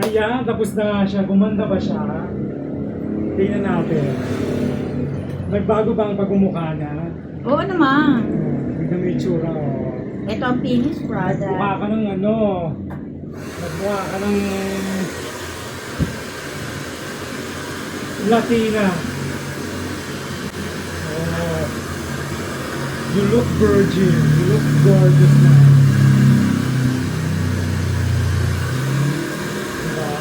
Ayan, tapos na nga siya. Gumanda ba siya? Tingnan natin. Nagbago ba ang pagmumukha niya? Oo naman. Tignan mo yung itsura, oh. Ito ang finished product. Mukha ka ng ano. Nagmukha ka ng Latina. Oh. You look virgin. You look gorgeous na. Diba?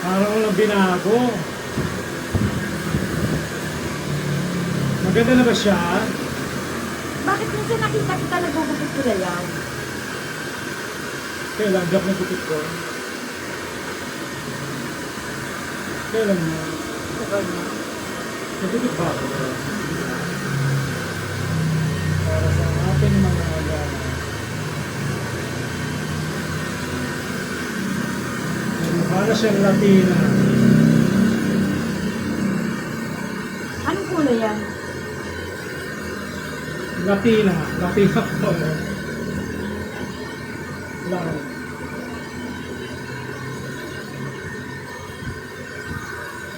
Parang walang binago. Maganda na ba siya? Bakit minsan nakita kita nagugupit ko na yan? Kailan? Diyak na gupit ko. Kailan mo? Tagal na. Nagupit ba ako? Para sa ating mga mukha na siyang Latina. Anong kulay yan? Latina. Latina ko. Lang.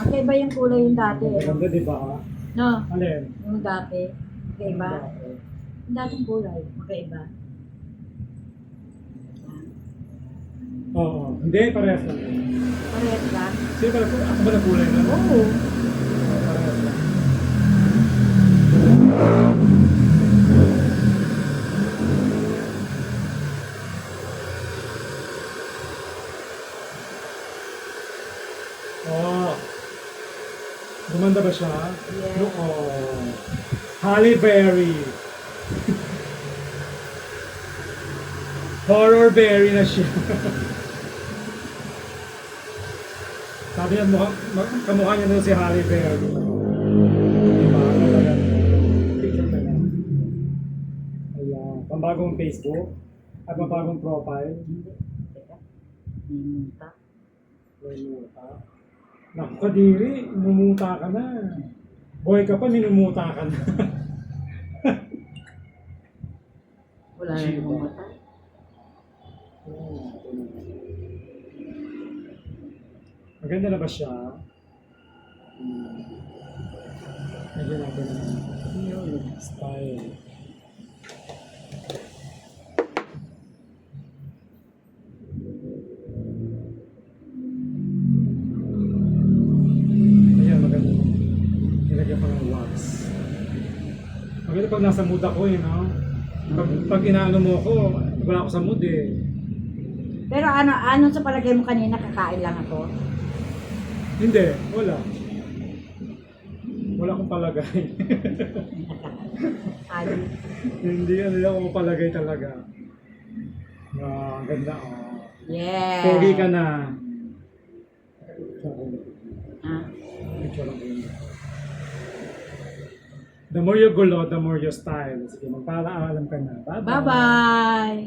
Okay ba yung kulay yung dati? Maganda, di ba? No, Alin? yung dati. Magkaiba? Yung dating kulay. Magkaiba? Oo. Hindi, parehas lang. Parehas lang? Sige pala, ako ba na kulay na? Oo. Parehas lang. Oh. Gumanda ba siya? Yes. Oh. Halle Berry. Horror Berry na siya. Sabi niya, kamukha niya na si Halle Berry. Diba? Talaga. Picture ka lang. Ayan. Pambagong Facebook. At pambagong profile. Teka. Limuta. Minumuta. Naku kadiri, minumuta ka na. Boy ka pa, minumuta ka na. Wala na Chiba. yung mata. Maganda na ba siya? Lagyan natin ang style. Ayan, maganda. Nilagyan pa ng wax. Maganda pag nasa mood ako no? Pag inaano mo ako, wala ako sa mood eh. Pero ano sa palagay mo kanina, kakain lang ako? Hindi, wala. Wala akong palagay. Ano? Hindi, ano lang akong palagay talaga. Ah, ganda oh. Yeah. Pogi ka na. Ah. Picture lang yun. The more you gulo, the more you style. Sige, magpaalaalam ka na. Bye-bye. Bye-bye!